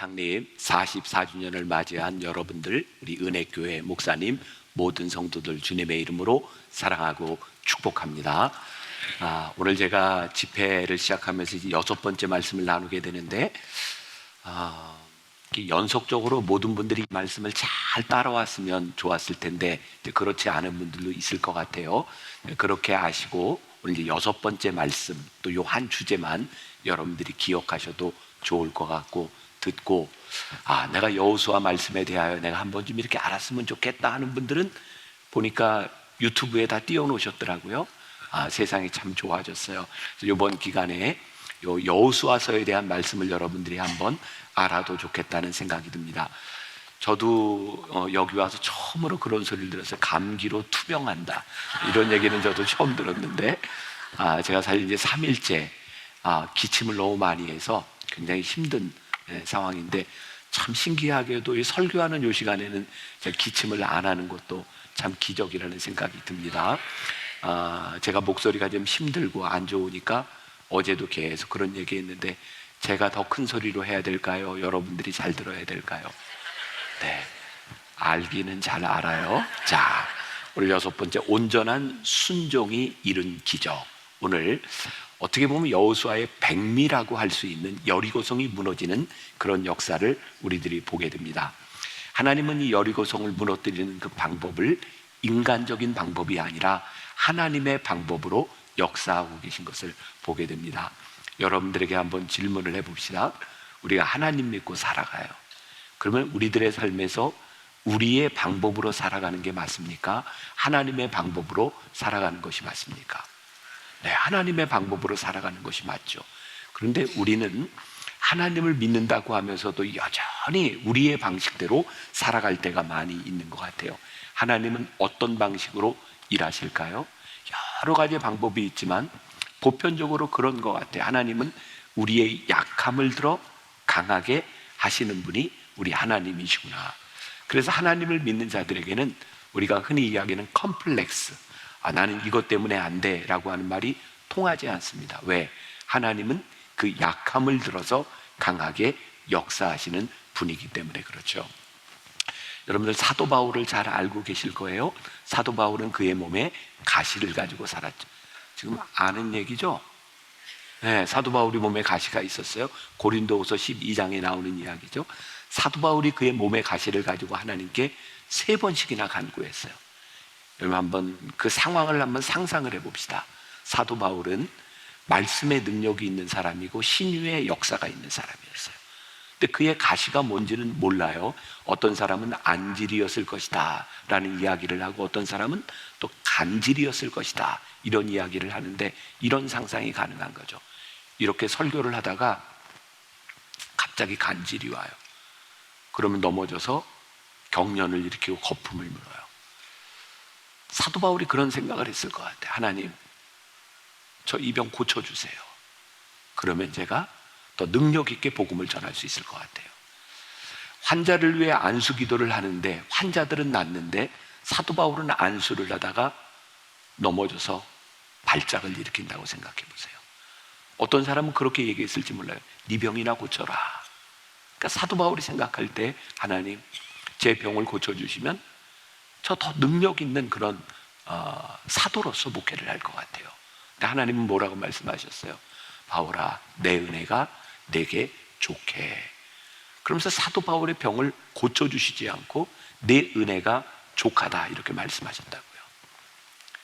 창립 44주년을 맞이한 여러분들, 우리 은혜교회 목사님, 모든 성도들 주님의 이름으로 사랑하고 축복합니다. 오늘 제가 집회를 시작하면서 이제 6번째 말씀을 나누게 되는데 연속적으로 모든 분들이 이 말씀을 잘 따라왔으면 좋았을 텐데 그렇지 않은 분들도 있을 것 같아요. 그렇게 아시고 오늘 이제 6번째 말씀, 또 요 한 주제만 여러분들이 기억하셔도 좋을 것 같고, 듣고 내가 여호수아 말씀에 대하여 내가 한번 좀 이렇게 알았으면 좋겠다 하는 분들은 보니까 유튜브에 다 띄워놓으셨더라고요. 세상이 참 좋아졌어요. 그래서 이번 기간에 여호수아서에 대한 말씀을 여러분들이 한번 알아도 좋겠다는 생각이 듭니다. 저도 여기 와서 처음으로 그런 소리를 들었어요. 감기로 투병한다, 이런 얘기는 저도 처음 들었는데, 제가 사실 이제 3일째 기침을 너무 많이 해서 굉장히 힘든 상황인데, 참 신기하게도 이 설교하는 요 시간에는 제가 기침을 안 하는 것도 참 기적이라는 생각이 듭니다. 제가 목소리가 좀 힘들고 안 좋으니까 어제도 계속 그런 얘기 했는데, 제가 더 큰 소리로 해야 될까요? 여러분들이 잘 들어야 될까요? 네, 알기는 잘 알아요. 자, 오늘 6번째, 온전한 순종이 이룬 기적. 오늘 어떻게 보면 여호수아의 백미라고 할 수 있는 여리고성이 무너지는 그런 역사를 우리들이 보게 됩니다. 하나님은 이 여리고성을 무너뜨리는 그 방법을 인간적인 방법이 아니라 하나님의 방법으로 역사하고 계신 것을 보게 됩니다. 여러분들에게 한번 질문을 해봅시다. 우리가 하나님 믿고 살아가요. 그러면 우리들의 삶에서 우리의 방법으로 살아가는 게 맞습니까? 하나님의 방법으로 살아가는 것이 맞습니까? 네, 하나님의 방법으로 살아가는 것이 맞죠. 그런데 우리는 하나님을 믿는다고 하면서도 여전히 우리의 방식대로 살아갈 때가 많이 있는 것 같아요. 하나님은 어떤 방식으로 일하실까요? 여러 가지 방법이 있지만 보편적으로 그런 것 같아요. 하나님은 우리의 약함을 들어 강하게 하시는 분이 우리 하나님이시구나. 그래서 하나님을 믿는 자들에게는 우리가 흔히 이야기하는 컴플렉스, 나는 이것 때문에 안 돼 라고 하는 말이 통하지 않습니다. 왜? 하나님은 그 약함을 들어서 강하게 역사하시는 분이기 때문에 그렇죠. 여러분들 사도 바울을 잘 알고 계실 거예요. 사도 바울은 그의 몸에 가시를 가지고 살았죠. 지금 아는 얘기죠? 네, 사도 바울이 몸에 가시가 있었어요. 고린도후서 12장에 나오는 이야기죠. 사도 바울이 그의 몸에 가시를 가지고 하나님께 3번씩이나 간구했어요. 여러분 한번 그 상황을 한번 상상을 해봅시다. 사도 바울은 말씀의 능력이 있는 사람이고 신유의 역사가 있는 사람이었어요. 근데 그의 가시가 뭔지는 몰라요. 어떤 사람은 안질이었을 것이다 라는 이야기를 하고, 어떤 사람은 또 간질이었을 것이다 이런 이야기를 하는데, 이런 상상이 가능한 거죠. 이렇게 설교를 하다가 갑자기 간질이 와요. 그러면 넘어져서 경련을 일으키고 거품을 물어요. 사도 바울이 그런 생각을 했을 것 같아요. 하나님, 저 이 병 고쳐주세요. 그러면 제가 더 능력 있게 복음을 전할 수 있을 것 같아요. 환자를 위해 안수 기도를 하는데 환자들은 낫는데 사도 바울은 안수를 하다가 넘어져서 발작을 일으킨다고 생각해 보세요. 어떤 사람은 그렇게 얘기했을지 몰라요. 네 병이나 고쳐라. 그러니까 사도 바울이 생각할 때, 하나님, 제 병을 고쳐주시면 저 더 능력 있는 그런 사도로서 목회를 할 것 같아요. 근데 하나님은 뭐라고 말씀하셨어요? 바울아, 내 은혜가 내게 좋게. 그러면서 사도 바울의 병을 고쳐주시지 않고 내 은혜가 족하다 이렇게 말씀하셨다고요.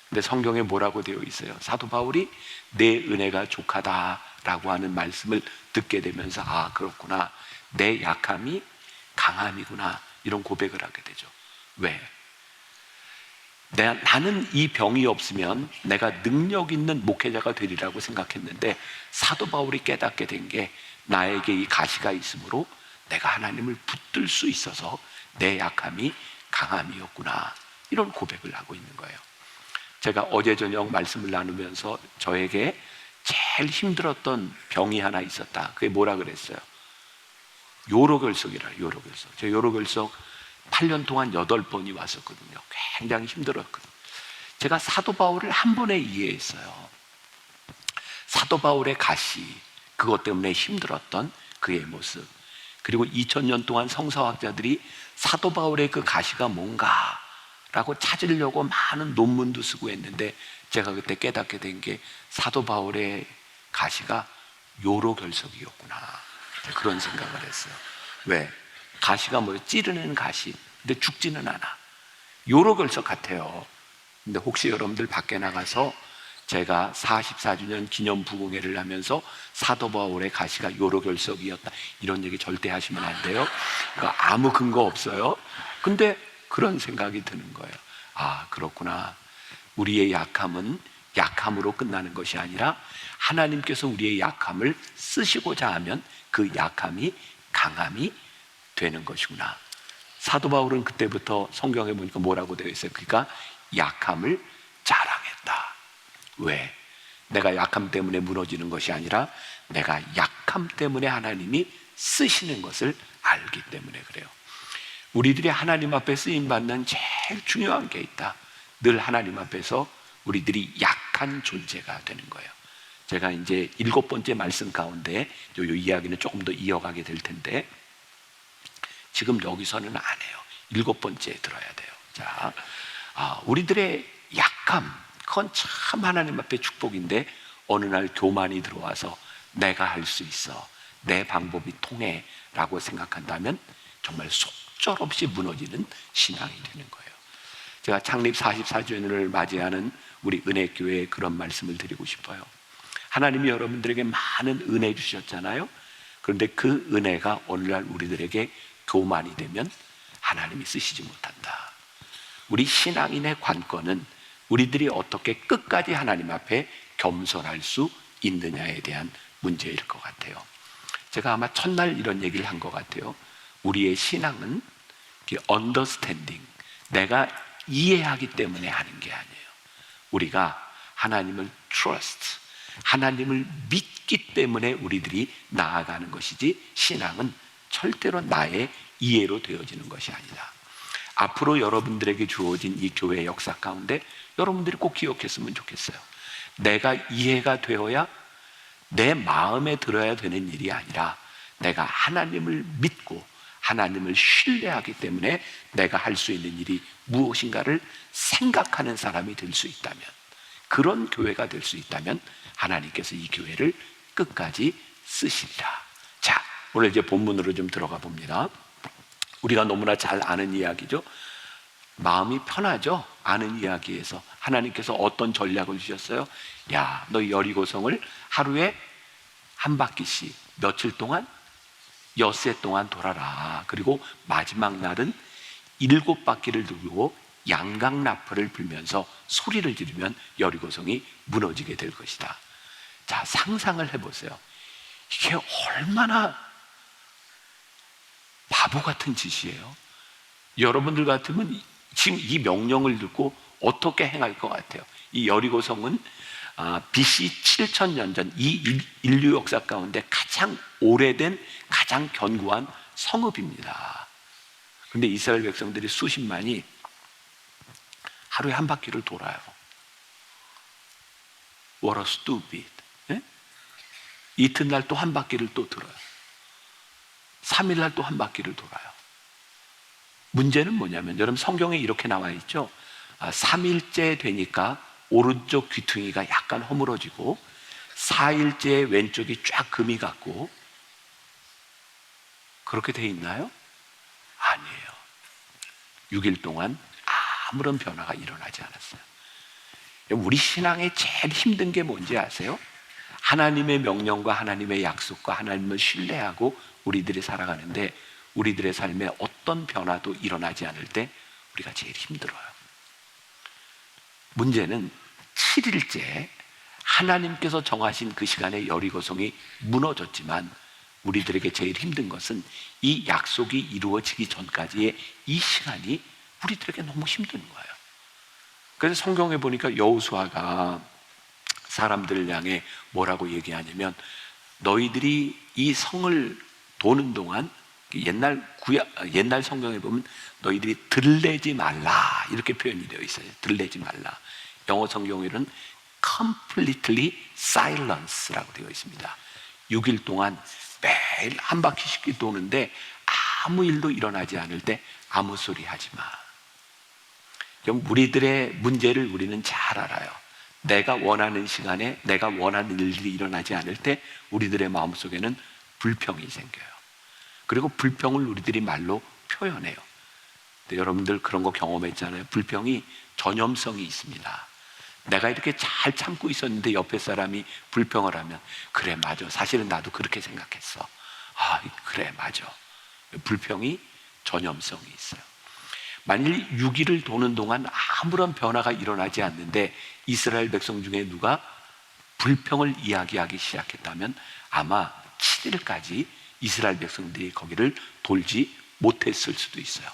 근데 성경에 뭐라고 되어 있어요? 사도 바울이 내 은혜가 족하다라고 하는 말씀을 듣게 되면서 그렇구나, 내 약함이 강함이구나, 이런 고백을 하게 되죠. 왜? 나는 이 병이 없으면 내가 능력 있는 목회자가 되리라고 생각했는데, 사도 바울이 깨닫게 된 게 나에게 이 가시가 있으므로 내가 하나님을 붙들 수 있어서 내 약함이 강함이었구나, 이런 고백을 하고 있는 거예요. 제가 어제 저녁 말씀을 나누면서 저에게 제일 힘들었던 병이 하나 있었다. 그게 뭐라 그랬어요? 요로결석이라. 요로결석. 저 요로결석 8년 동안 8번이 왔었거든요. 굉장히 힘들었거든요. 제가 사도 바울을 한 번에 이해했어요. 사도 바울의 가시, 그것 때문에 힘들었던 그의 모습. 그리고 2000년 동안 성서학자들이 사도 바울의 그 가시가 뭔가라고 찾으려고 많은 논문도 쓰고 했는데, 제가 그때 깨닫게 된 게 사도 바울의 가시가 요로결석이었구나, 그런 생각을 했어요. 왜? 가시가 뭐예요? 찌르는 가시. 근데 죽지는 않아. 요로결석 같아요. 근데 혹시 여러분들 밖에 나가서 제가 44주년 기념 부흥회를 하면서 사도 바울의 가시가 요로결석이었다, 이런 얘기 절대 하시면 안 돼요. 그러니까 아무 근거 없어요. 근데 그런 생각이 드는 거예요. 아, 그렇구나. 우리의 약함은 약함으로 끝나는 것이 아니라 하나님께서 우리의 약함을 쓰시고자 하면 그 약함이 강함이 되는 것이구나. 사도 바울은 그때부터 성경에 보니까 뭐라고 되어 있어요? 그러니까 약함을 자랑했다. 왜? 내가 약함 때문에 무너지는 것이 아니라 내가 약함 때문에 하나님이 쓰시는 것을 알기 때문에 그래요. 우리들이 하나님 앞에 쓰임받는 제일 중요한 게 있다. 늘 하나님 앞에서 우리들이 약한 존재가 되는 거예요. 제가 이제 7번째 말씀 가운데 이 이야기는 조금 더 이어가게 될 텐데, 지금 여기서는 안 해요. 7번째에 들어야 돼요. 자, 우리들의 약함, 그건 참 하나님 앞에 축복인데, 어느 날 교만이 들어와서 내가 할 수 있어, 내 방법이 통해 라고 생각한다면 정말 속절없이 무너지는 신앙이 되는 거예요. 제가 창립 44주년을 맞이하는 우리 은혜교회에 그런 말씀을 드리고 싶어요. 하나님이 여러분들에게 많은 은혜 주셨잖아요. 그런데 그 은혜가 오늘날 우리들에게 교만이 되면 하나님이 쓰시지 못한다. 우리 신앙인의 관건은 우리들이 어떻게 끝까지 하나님 앞에 겸손할 수 있느냐에 대한 문제일 것 같아요. 제가 아마 첫날 이런 얘기를 한 것 같아요. 우리의 신앙은 understanding, 내가 이해하기 때문에 하는 게 아니에요. 우리가 하나님을 trust, 하나님을 믿기 때문에 우리들이 나아가는 것이지, 신앙은 절대로 나의 이해로 되어지는 것이 아니다. 앞으로 여러분들에게 주어진 이 교회 역사 가운데 여러분들이 꼭 기억했으면 좋겠어요. 내가 이해가 되어야, 내 마음에 들어야 되는 일이 아니라 내가 하나님을 믿고 하나님을 신뢰하기 때문에 내가 할 수 있는 일이 무엇인가를 생각하는 사람이 될 수 있다면, 그런 교회가 될 수 있다면 하나님께서 이 교회를 끝까지 쓰시리라. 자, 오늘 이제 본문으로 좀 들어가 봅니다. 우리가 너무나 잘 아는 이야기죠. 마음이 편하죠. 아는 이야기에서 하나님께서 어떤 전략을 주셨어요? 야, 너 여리고성을 하루에 한 바퀴씩 며칠 동안, 엿새 동안 돌아라. 그리고 마지막 날은 7바퀴를 돌고 양강나팔을 불면서 소리를 지르면 여리고성이 무너지게 될 것이다. 자, 상상을 해보세요. 이게 얼마나 바보 같은 짓이에요. 여러분들 같으면 지금 이 명령을 듣고 어떻게 행할 것 같아요? 이 여리고성은 BC 7000년 전 이 인류 역사 가운데 가장 오래된, 가장 견고한 성읍입니다. 그런데 이스라엘 백성들이 수십만이 하루에 한 바퀴를 돌아요. What a stupid. 네? 이튿날 또 한 바퀴를 또 돌아요. 3일날 또 한 바퀴를 돌아요. 문제는 뭐냐면, 여러분 성경에 이렇게 나와 있죠. 3일째 되니까 오른쪽 귀퉁이가 약간 허물어지고 4일째 왼쪽이 쫙 금이 갔고, 그렇게 돼 있나요? 아니에요. 6일 동안 아무런 변화가 일어나지 않았어요. 우리 신앙에 제일 힘든 게 뭔지 아세요? 하나님의 명령과 하나님의 약속과 하나님을 신뢰하고 우리들이 살아가는데, 우리들의 삶에 어떤 변화도 일어나지 않을 때 우리가 제일 힘들어요. 문제는 7일째 하나님께서 정하신 그 시간에 여리고성이 무너졌지만, 우리들에게 제일 힘든 것은 이 약속이 이루어지기 전까지의 이 시간이 우리들에게 너무 힘든 거예요. 그래서 성경에 보니까 여호수아가 사람들을 향해 뭐라고 얘기하냐면, 너희들이 이 성을 도는 동안, 옛날 성경에 보면 너희들이 들레지 말라 이렇게 표현이 되어 있어요. 들레지 말라. 영어 성경에는 completely silence라고 되어 있습니다. 6일 동안 매일 한 바퀴씩 도는데 아무 일도 일어나지 않을 때 아무 소리 하지 마. 좀 우리들의 문제를 우리는 잘 알아요. 내가 원하는 시간에 내가 원하는 일들이 일어나지 않을 때 우리들의 마음속에는 불평이 생겨요. 그리고 불평을 우리들이 말로 표현해요. 여러분들 그런 거 경험했잖아요. 불평이 전염성이 있습니다. 내가 이렇게 잘 참고 있었는데 옆에 사람이 불평을 하면 그래 맞아, 사실은 나도 그렇게 생각했어. 아 그래 맞아. 불평이 전염성이 있어요. 만일 6일을 도는 동안 아무런 변화가 일어나지 않는데 이스라엘 백성 중에 누가 불평을 이야기하기 시작했다면 아마 7일까지 이스라엘 백성들이 거기를 돌지 못했을 수도 있어요.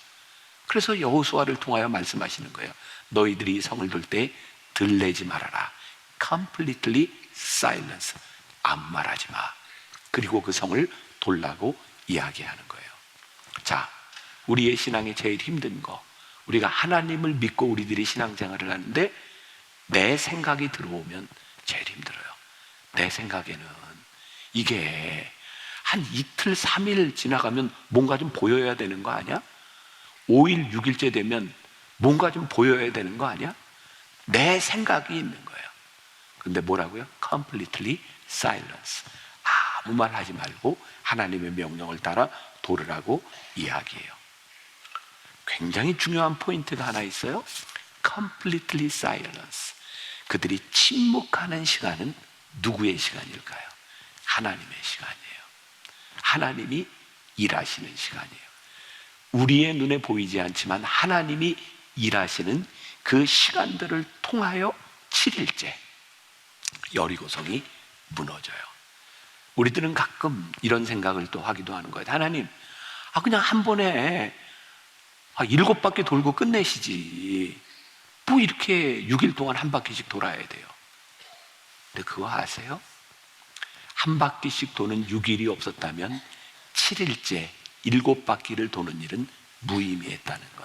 그래서 여호수아를 통하여 말씀하시는 거예요. 너희들이 성을 돌 때 들레지 말아라. Completely silence. 아무 말하지 마. 그리고 그 성을 돌라고 이야기하는 거예요. 자, 우리의 신앙이 제일 힘든 거, 우리가 하나님을 믿고 우리들이 신앙생활을 하는데 내 생각이 들어오면 제일 힘들어요. 내 생각에는 이게 한 이틀 3일 지나가면 뭔가 좀 보여야 되는 거 아니야? 5일 6일째 되면 뭔가 좀 보여야 되는 거 아니야? 내 생각이 있는 거예요. 근데 뭐라고요? Completely silence. 아무 말 하지 말고 하나님의 명령을 따라 돌으라고 이야기해요. 굉장히 중요한 포인트가 하나 있어요. Completely silence. 그들이 침묵하는 시간은 누구의 시간일까요? 하나님의 시간이에요. 하나님이 일하시는 시간이에요. 우리의 눈에 보이지 않지만 하나님이 일하시는 그 시간들을 통하여 7일째 여리고성이 무너져요. 우리들은 가끔 이런 생각을 또 하기도 하는 거예요. 하나님, 그냥 한 번에 7바퀴 돌고 끝내시지. 뭐 이렇게 6일 동안 한 바퀴씩 돌아야 돼요. 근데 그거 아세요? 한 바퀴씩 도는 6일이 없었다면 7일째 7바퀴를 도는 일은 무의미했다는 것.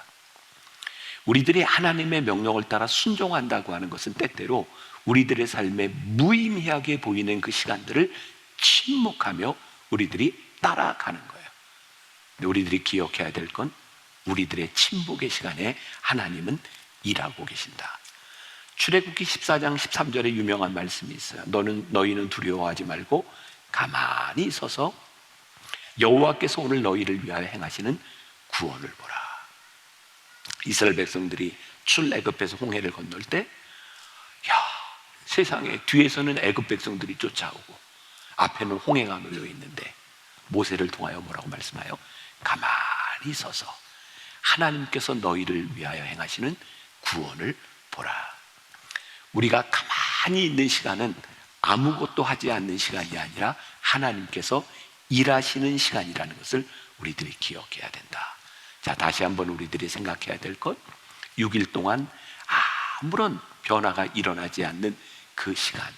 우리들이 하나님의 명령을 따라 순종한다고 하는 것은 때때로 우리들의 삶에 무의미하게 보이는 그 시간들을 침묵하며 우리들이 따라가는 거예요. 근데 우리들이 기억해야 될 건 우리들의 침묵의 시간에 하나님은 일하고 계신다. 출애굽기 14장 13절에 유명한 말씀이 있어요. 너희는 두려워하지 말고 가만히 서서 여호와께서 오늘 너희를 위하여 행하시는 구원을 보라. 이스라엘 백성들이 출애굽에서 홍해를 건널 때 세상에 뒤에서는 애굽 백성들이 쫓아오고 앞에는 홍해가 놓여 있는데 모세를 통하여 뭐라고 말씀하여? 가만히 서서 하나님께서 너희를 위하여 행하시는 구원을 보라. 우리가 가만히 있는 시간은 아무것도 하지 않는 시간이 아니라 하나님께서 일하시는 시간이라는 것을 우리들이 기억해야 된다. 자, 다시 한번 우리들이 생각해야 될 것, 6일 동안 아무런 변화가 일어나지 않는 그 시간,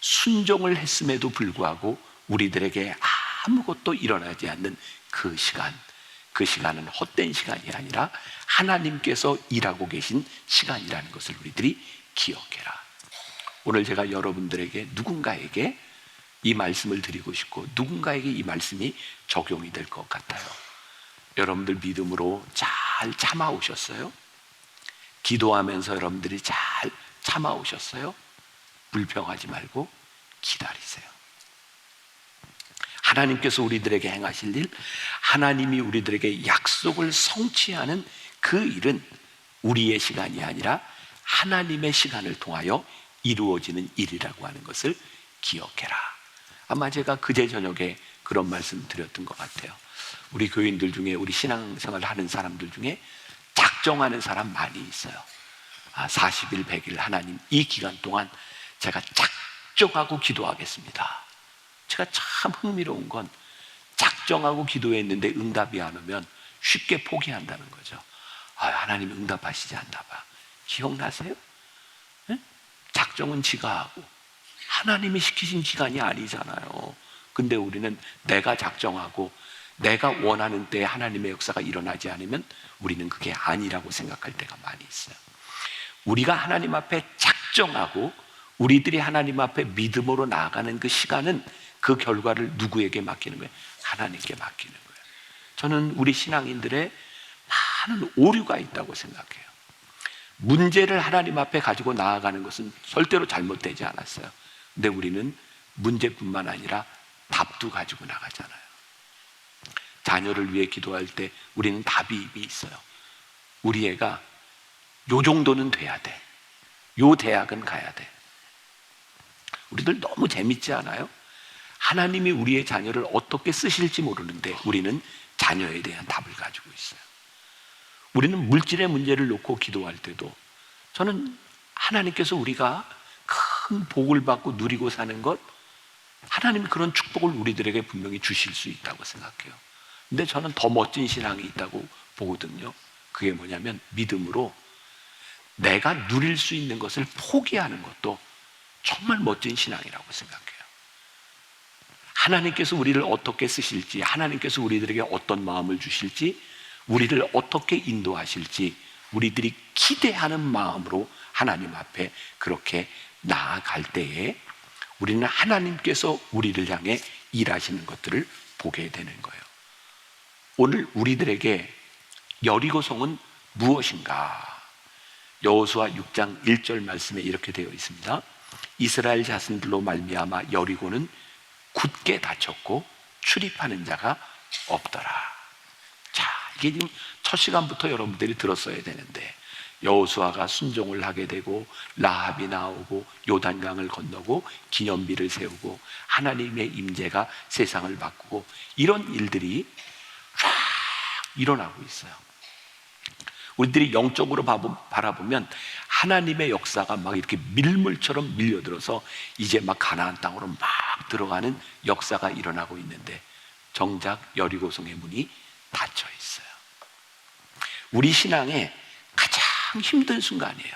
순종을 했음에도 불구하고 우리들에게 아무것도 일어나지 않는 그 시간, 그 시간은 헛된 시간이 아니라 하나님께서 일하고 계신 시간이라는 것을 우리들이 기억해라. 오늘 제가 여러분들에게 누군가에게 이 말씀을 드리고 싶고 누군가에게 이 말씀이 적용이 될 것 같아요. 여러분들 믿음으로 잘 참아오셨어요? 기도하면서 여러분들이 잘 참아오셨어요? 불평하지 말고 기다리세요. 하나님께서 우리들에게 행하실 일, 하나님이 우리들에게 약속을 성취하는 그 일은 우리의 시간이 아니라 하나님의 시간을 통하여 이루어지는 일이라고 하는 것을 기억해라. 아마 제가 그제 저녁에 그런 말씀 드렸던 것 같아요. 우리 교인들 중에, 우리 신앙생활 하는 사람들 중에 작정하는 사람 많이 있어요. 40일, 100일 하나님 이 기간 동안 제가 작정하고 기도하겠습니다. 제가 참 흥미로운 건 작정하고 기도했는데 응답이 안 오면 쉽게 포기한다는 거죠. 하나님 응답하시지 않나 봐. 기억나세요? 네? 작정은 지가 하고 하나님이 시키신 기간이 아니잖아요. 근데 우리는 내가 작정하고 내가 원하는 때에 하나님의 역사가 일어나지 않으면 우리는 그게 아니라고 생각할 때가 많이 있어요. 우리가 하나님 앞에 작정하고 우리들이 하나님 앞에 믿음으로 나아가는 그 시간은 그 결과를 누구에게 맡기는 거예요? 하나님께 맡기는 거예요. 저는 우리 신앙인들의 많은 오류가 있다고 생각해요. 문제를 하나님 앞에 가지고 나아가는 것은 절대로 잘못되지 않았어요. 근데 우리는 문제뿐만 아니라 답도 가지고 나가잖아요. 자녀를 위해 기도할 때 우리는 답이 있어요. 우리 애가 요 정도는 돼야 돼. 요 대학은 가야 돼. 우리들 너무 재밌지 않아요? 하나님이 우리의 자녀를 어떻게 쓰실지 모르는데 우리는 자녀에 대한 답을 가지고 있어요. 우리는 물질의 문제를 놓고 기도할 때도 저는 하나님께서 우리가 큰 복을 받고 누리고 사는 것, 하나님이 그런 축복을 우리들에게 분명히 주실 수 있다고 생각해요. 근데 저는 더 멋진 신앙이 있다고 보거든요. 그게 뭐냐면 믿음으로 내가 누릴 수 있는 것을 포기하는 것도 정말 멋진 신앙이라고 생각해요. 하나님께서 우리를 어떻게 쓰실지, 하나님께서 우리들에게 어떤 마음을 주실지, 우리를 어떻게 인도하실지 우리들이 기대하는 마음으로 하나님 앞에 그렇게 나아갈 때에 우리는 하나님께서 우리를 향해 일하시는 것들을 보게 되는 거예요. 오늘 우리들에게 여리고성은 무엇인가? 여호수아 6장 1절 말씀에 이렇게 되어 있습니다. 이스라엘 자손들로 말미암아 여리고는 굳게 닫혔고 출입하는 자가 없더라. 자, 이게 지금 첫 시간부터 여러분들이 들었어야 되는데 여호수아가 순종을 하게 되고 라합이 나오고 요단강을 건너고 기념비를 세우고 하나님의 임재가 세상을 바꾸고 이런 일들이 쫙 일어나고 있어요. 우리들이 영적으로 바라보면 하나님의 역사가 막 이렇게 밀물처럼 밀려들어서 이제 막 가나안 땅으로 막 들어가는 역사가 일어나고 있는데 정작 여리고성의 문이 닫혀 있어요. 우리 신앙의 가장 힘든 순간이에요.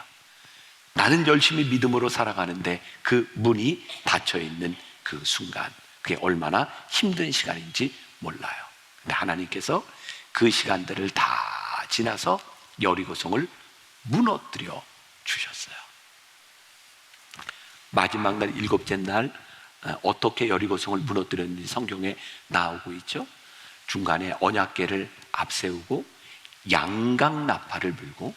나는 열심히 믿음으로 살아가는데 그 문이 닫혀 있는 그 순간, 그게 얼마나 힘든 시간인지 몰라요. 근데 하나님께서 그 시간들을 다 지나서 여리고성을 무너뜨려 주셨어요. 마지막 날 일곱째 날 어떻게 여리고성을 무너뜨렸는지 성경에 나오고 있죠. 중간에 언약궤를 앞세우고 양강나팔을 불고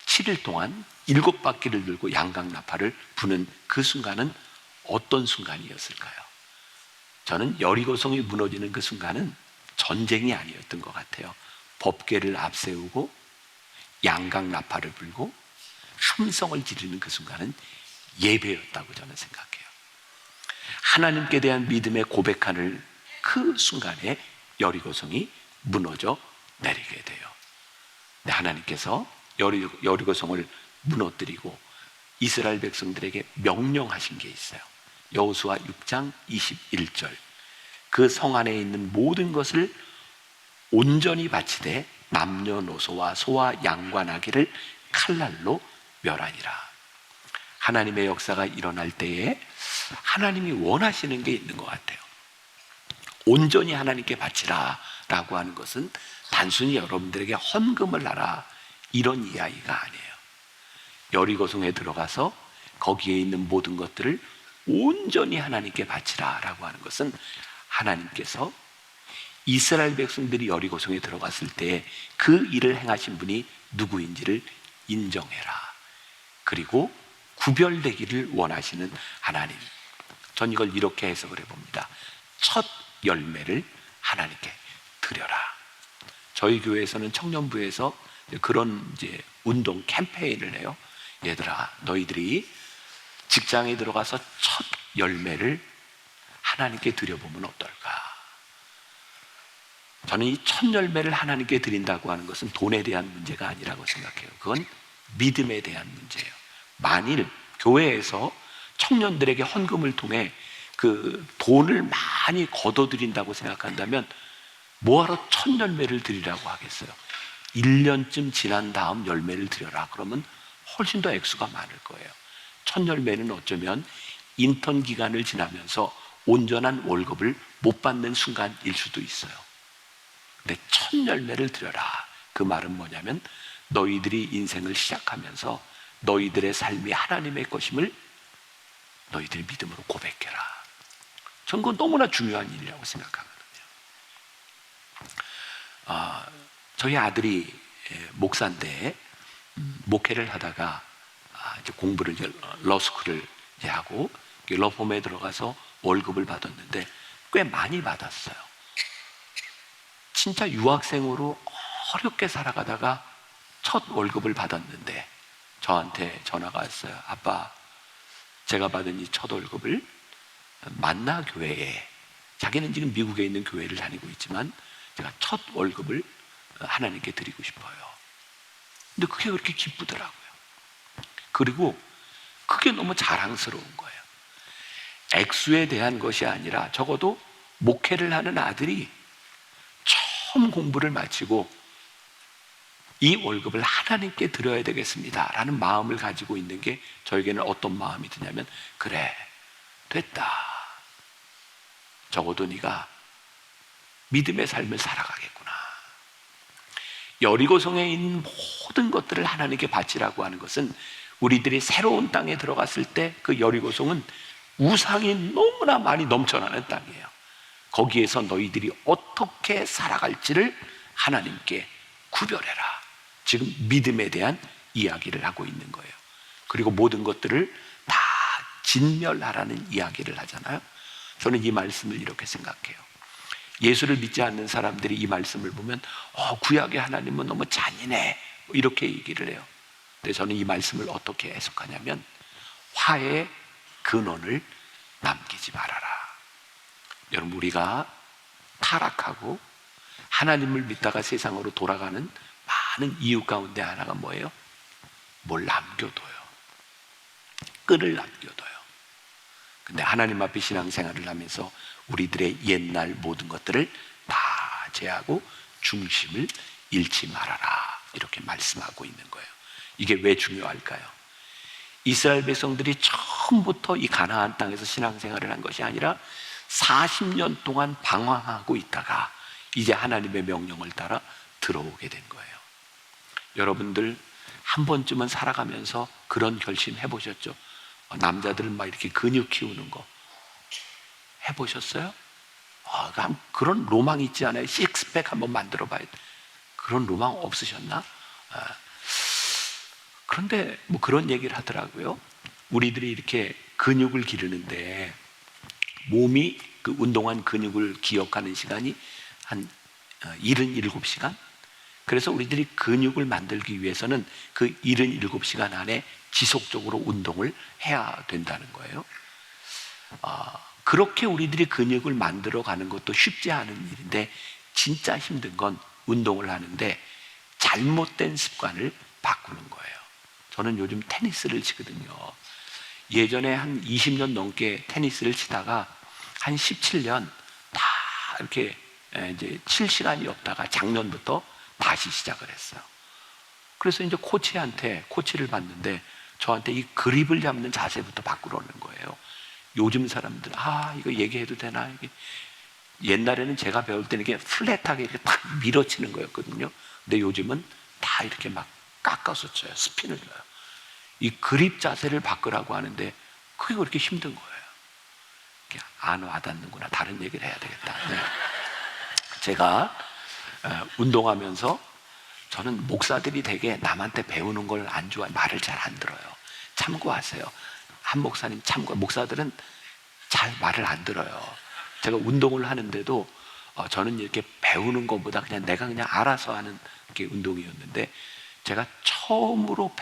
7일 동안 7바퀴를 들고 양강나팔을 부는 그 순간은 어떤 순간이었을까요? 저는 여리고성이 무너지는 그 순간은 전쟁이 아니었던 것 같아요. 법궤를 앞세우고 양강나팔을 불고 함성을 지르는 그 순간은 예배였다고 저는 생각해요. 하나님께 대한 믿음의 고백하는 그 순간에 여리고성이 무너져 내리게 돼요. 근데 하나님께서 여리고성을 무너뜨리고 이스라엘 백성들에게 명령하신 게 있어요. 여호수아 6장 21절 그 성 안에 있는 모든 것을 온전히 바치되 남녀노소와 소와 양과 나귀를 칼날로 멸하니라. 하나님의 역사가 일어날 때에 하나님이 원하시는 게 있는 것 같아요. 온전히 하나님께 바치라 라고 하는 것은 단순히 여러분들에게 헌금을 하라 이런 이야기가 아니에요. 여리고성에 들어가서 거기에 있는 모든 것들을 온전히 하나님께 바치라 라고 하는 것은 하나님께서 이스라엘 백성들이 여리고성에 들어갔을 때 그 일을 행하신 분이 누구인지를 인정해라. 그리고 구별되기를 원하시는 하나님. 전 이걸 이렇게 해석을 해봅니다. 첫 열매를 하나님께 드려라. 저희 교회에서는 청년부에서 그런 이제 운동 캠페인을 해요. 얘들아, 너희들이 직장에 들어가서 첫 열매를 하나님께 드려보면 어떨까? 저는 이 첫 열매를 하나님께 드린다고 하는 것은 돈에 대한 문제가 아니라고 생각해요. 그건 믿음에 대한 문제예요. 만일 교회에서 청년들에게 헌금을 통해 그 돈을 많이 걷어들인다고 생각한다면 뭐하러 첫 열매를 드리라고 하겠어요? 1년쯤 지난 다음 열매를 드려라. 그러면 훨씬 더 액수가 많을 거예요. 첫 열매는 어쩌면 인턴 기간을 지나면서 온전한 월급을 못 받는 순간일 수도 있어요. 근데 첫 열매를 드려라. 그 말은 뭐냐면 너희들이 인생을 시작하면서 너희들의 삶이 하나님의 것임을 너희들이 믿음으로 고백해라. 저는 그건 너무나 중요한 일이라고 생각하거든요. 저희 아들이 목사인데 목회를 하다가 이제 공부를 러스쿨을 이제 하고 러펌에 들어가서 월급을 받았는데 꽤 많이 받았어요. 진짜 유학생으로 어렵게 살아가다가 첫 월급을 받았는데 저한테 전화가 왔어요. 아빠, 제가 받은 이 첫 월급을 만나 교회에, 자기는 지금 미국에 있는 교회를 다니고 있지만 제가 첫 월급을 하나님께 드리고 싶어요. 근데 그게 그렇게 기쁘더라고요. 그리고 그게 너무 자랑스러운 거예요. 액수에 대한 것이 아니라 적어도 목회를 하는 아들이 처음 공부를 마치고 이 월급을 하나님께 드려야 되겠습니다 라는 마음을 가지고 있는 게 저에게는 어떤 마음이 드냐면, 그래, 됐다, 적어도 네가 믿음의 삶을 살아가겠구나. 여리고성에 있는 모든 것들을 하나님께 바치라고 하는 것은 우리들이 새로운 땅에 들어갔을 때 그 여리고성은 우상이 너무나 많이 넘쳐나는 땅이에요. 거기에서 너희들이 어떻게 살아갈지를 하나님께 구별해라. 지금 믿음에 대한 이야기를 하고 있는 거예요. 그리고 모든 것들을 다 진멸하라는 이야기를 하잖아요. 저는 이 말씀을 이렇게 생각해요. 예수를 믿지 않는 사람들이 이 말씀을 보면 구약의 하나님은 너무 잔인해, 이렇게 얘기를 해요. 근데 저는 이 말씀을 어떻게 해석하냐면, 화해의 근원을 남기지 말아라. 여러분, 우리가 타락하고 하나님을 믿다가 세상으로 돌아가는 많은 이유 가운데 하나가 뭐예요? 뭘 남겨둬요. 끈을 남겨둬요. 근데 하나님 앞에 신앙생활을 하면서 우리들의 옛날 모든 것들을 다 제하고 중심을 잃지 말아라, 이렇게 말씀하고 있는 거예요. 이게 왜 중요할까요? 이스라엘 백성들이 처음부터 이 가나안 땅에서 신앙생활을 한 것이 아니라 40년 동안 방황하고 있다가 이제 하나님의 명령을 따라 들어오게 된 거예요. 여러분들 한 번쯤은 살아가면서 그런 결심 해보셨죠? 남자들은 막 이렇게 근육 키우는 거 해보셨어요? 그런 로망 있지 않아요? 식스팩 한번 만들어 봐야 돼. 그런 로망 없으셨나? 그런데 뭐 그런 얘기를 하더라고요. 우리들이 이렇게 근육을 기르는데 몸이 그 운동한 근육을 기억하는 시간이 한 77시간? 그래서 우리들이 근육을 만들기 위해서는 그 77시간 안에 지속적으로 운동을 해야 된다는 거예요. 그렇게 우리들이 근육을 만들어가는 것도 쉽지 않은 일인데, 진짜 힘든 건 운동을 하는데 잘못된 습관을 바꾸는 거예요. 저는 요즘 테니스를 치거든요. 예전에 한 20년 넘게 테니스를 치다가 한 17년 다 이렇게 이제 칠 시간이 없다가 작년부터 다시 시작을 했어요. 그래서 이제 코치를 봤는데 저한테 이 그립을 잡는 자세부터 바꾸라는 거예요. 요즘 사람들, 이거 얘기해도 되나? 이게 옛날에는 제가 배울 때는 이게 플랫하게 이렇게 딱 밀어치는 거였거든요. 근데 요즘은 다 이렇게 막 깎아서 쳐요. 스핀을 줘요. 이 그립 자세를 바꾸라고 하는데 그게 그렇게 힘든 거예요. 안 와닿는구나. 다른 얘기를 해야 되겠다. 네. 제가 운동하면서 저는 목사들이 되게 남한테 배우는 걸 안 좋아해요. 말을 잘 안 들어요. 참고하세요. 한 목사님 목사들은 잘 말을 안 들어요. 제가 운동을 하는데도 저는 이렇게 배우는 것보다 내가 그냥 알아서 하는 게 운동이었는데, 제가 처음으로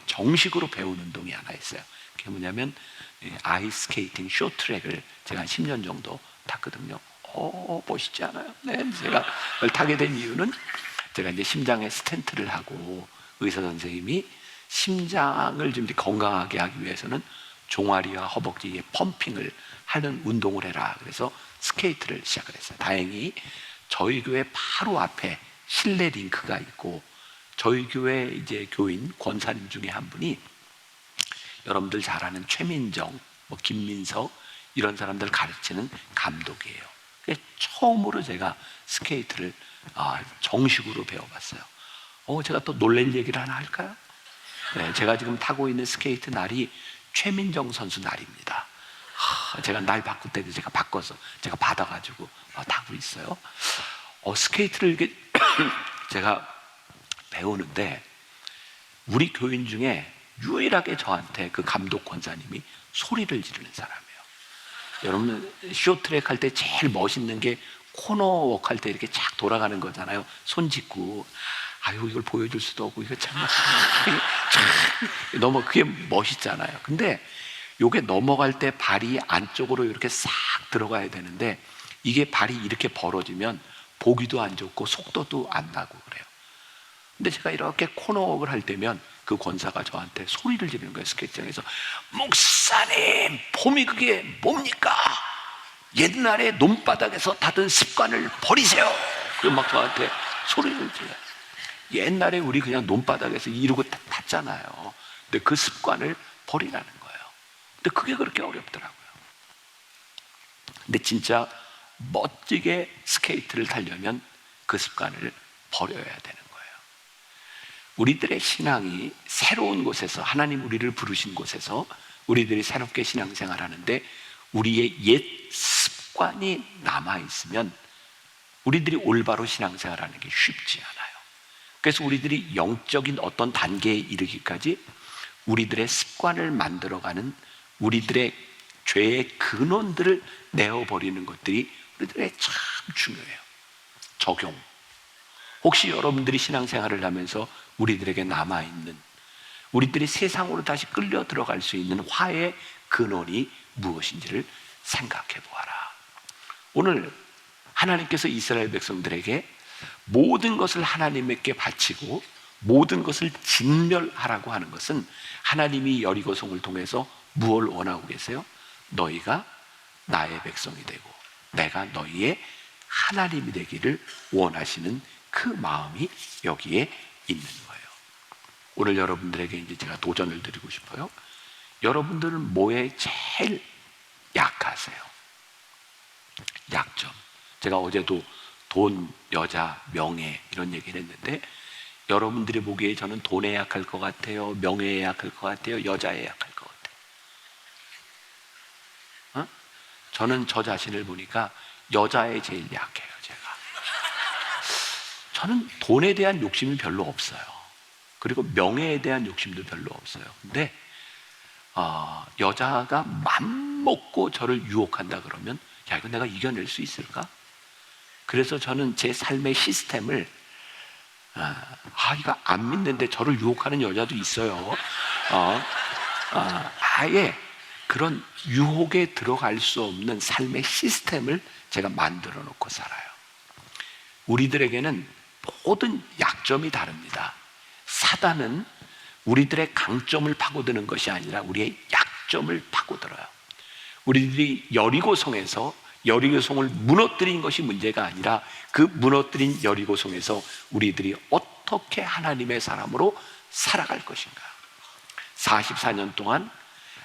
정식으로 배운 운동이 하나 있어요. 그게 뭐냐면 아이스 스케이팅 쇼트트랙을 제가 한 10년 정도 탔거든요. 멋있지 않아요? 네, 제가 그걸 타게 된 이유는 제가 이제 심장에 스텐트를 하고 의사 선생님이 심장을 좀 건강하게 하기 위해서는 종아리와 허벅지에 펌핑을 하는 운동을 해라. 그래서 스케이트를 시작을 했어요. 다행히 저희 교회 바로 앞에 실내 링크가 있고, 저희 교회 이제 교인 권사님 중에 한 분이 여러분들 잘 아는 최민정, 김민석 이런 사람들 가르치는 감독이에요. 처음으로 제가 스케이트를 정식으로 배워봤어요. 제가 또 놀랄 얘기를 하나 할까요? 네, 제가 지금 타고 있는 스케이트 날이 최민정 선수 날입니다. 제가 날 바꿀 때도 제가 바꿔서 제가 받아가지고 타고 있어요. 스케이트를 이렇게 제가 배우는데 우리 교인 중에 유일하게 저한테 그 감독 권사님이 소리를 지르는 사람이에요. 여러분 쇼트랙 할 때 제일 멋있는 게 코너웍 할 때 이렇게 쫙 돌아가는 거잖아요. 손 짚고. 아유, 이걸 보여줄 수도 없고 이거 참 너무 그게 멋있잖아요. 근데 요게 넘어갈 때 발이 안쪽으로 이렇게 싹 들어가야 되는데 이게 발이 이렇게 벌어지면 보기도 안 좋고 속도도 안 나고 그래요. 근데 제가 이렇게 코너웍을 할 때면 그 권사가 저한테 소리를 지르는 거예요. 스케이트장에서. 목사님, 폼이 그게 뭡니까? 옛날에 논바닥에서 타던 습관을 버리세요. 그리고 막 저한테 소리를 질러요. 옛날에 우리 그냥 논바닥에서 이러고 탔잖아요. 근데 그 습관을 버리라는 거예요. 근데 그게 그렇게 어렵더라고요. 근데 진짜 멋지게 스케이트를 타려면 그 습관을 버려야 되는 거예요. 우리들의 신앙이 새로운 곳에서, 하나님 우리를 부르신 곳에서 우리들이 새롭게 신앙생활 하는데 우리의 옛 습관이 남아있으면 우리들이 올바로 신앙생활 하는 게 쉽지 않아요. 그래서 우리들이 영적인 어떤 단계에 이르기까지 우리들의 습관을 만들어가는 우리들의 죄의 근원들을 내어버리는 것들이 우리들에게 참 중요해요. 적용. 혹시 여러분들이 신앙생활을 하면서 우리들에게 남아있는, 우리들이 세상으로 다시 끌려 들어갈 수 있는 화의 근원이 무엇인지를 생각해 보아라. 오늘 하나님께서 이스라엘 백성들에게 모든 것을 하나님께 바치고 모든 것을 진멸하라고 하는 것은 하나님이 여리고성을 통해서 무엇을 원하고 계세요? 너희가 나의 백성이 되고 내가 너희의 하나님이 되기를 원하시는 그 마음이 여기에 있는 거예요. 오늘 여러분들에게 이제 제가 도전을 드리고 싶어요. 여러분들은 뭐에 제일 약하세요? 약점. 제가 어제도 돈, 여자, 명예 이런 얘기를 했는데 여러분들이 보기에 저는 돈에 약할 것 같아요? 명예에 약할 것 같아요? 여자에 약할 것 같아요? 저는 저 자신을 보니까 여자에 제일 약해요. 제가 저는 돈에 대한 욕심이 별로 없어요. 그리고 명예에 대한 욕심도 별로 없어요. 근데 여자가 맘먹고 저를 유혹한다 그러면 야, 이거 내가 이겨낼 수 있을까? 그래서 저는 제 삶의 시스템을 이거 안 믿는데 저를 유혹하는 여자도 있어요. 아예 그런 유혹에 들어갈 수 없는 삶의 시스템을 제가 만들어 놓고 살아요. 우리들에게는 모든 약점이 다릅니다. 사단은 우리들의 강점을 파고드는 것이 아니라 우리의 약점을 파고들어요. 우리들이 여리고성에서 여리고성을 무너뜨린 것이 문제가 아니라 그 무너뜨린 여리고성에서 우리들이 어떻게 하나님의 사람으로 살아갈 것인가. 44년 동안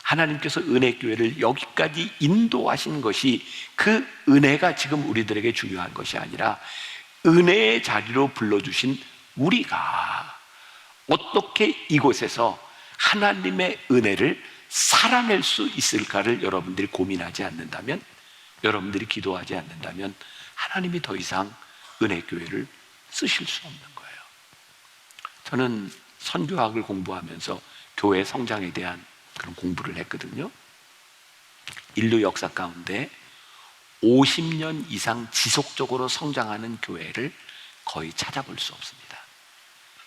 하나님께서 은혜교회를 여기까지 인도하신 것이 그 은혜가 지금 우리들에게 중요한 것이 아니라 은혜의 자리로 불러주신 우리가 어떻게 이곳에서 하나님의 은혜를 살아낼 수 있을까를 여러분들이 고민하지 않는다면, 여러분들이 기도하지 않는다면 하나님이 더 이상 은혜교회를 쓰실 수 없는 거예요. 저는 선교학을 공부하면서 교회 성장에 대한 그런 공부를 했거든요. 인류 역사 가운데 50년 이상 지속적으로 성장하는 교회를 거의 찾아볼 수 없습니다.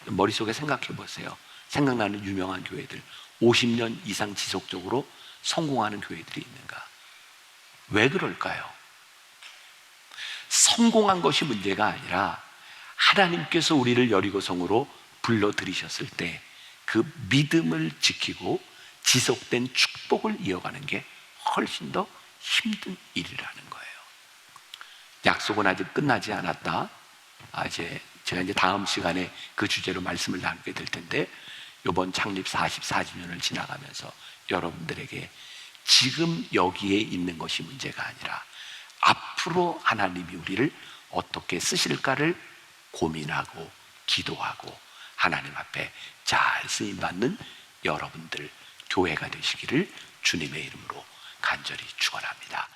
머릿속에 생각해 보세요. 생각나는 유명한 교회들, 50년 이상 지속적으로 성공하는 교회들이 있는가? 왜 그럴까요? 성공한 것이 문제가 아니라 하나님께서 우리를 여리고성으로 불러들이셨을 때 그 믿음을 지키고 지속된 축복을 이어가는 게 훨씬 더 힘든 일이라는 거예요. 약속은 아직 끝나지 않았다. 제가 이제 다음 시간에 그 주제로 말씀을 나누게 될 텐데, 이번 창립 44주년을 지나가면서 여러분들에게 지금 여기에 있는 것이 문제가 아니라 앞으로 하나님이 우리를 어떻게 쓰실까를 고민하고 기도하고 하나님 앞에 잘 쓰임받는 여러분들 교회가 되시기를 주님의 이름으로 간절히 축원합니다.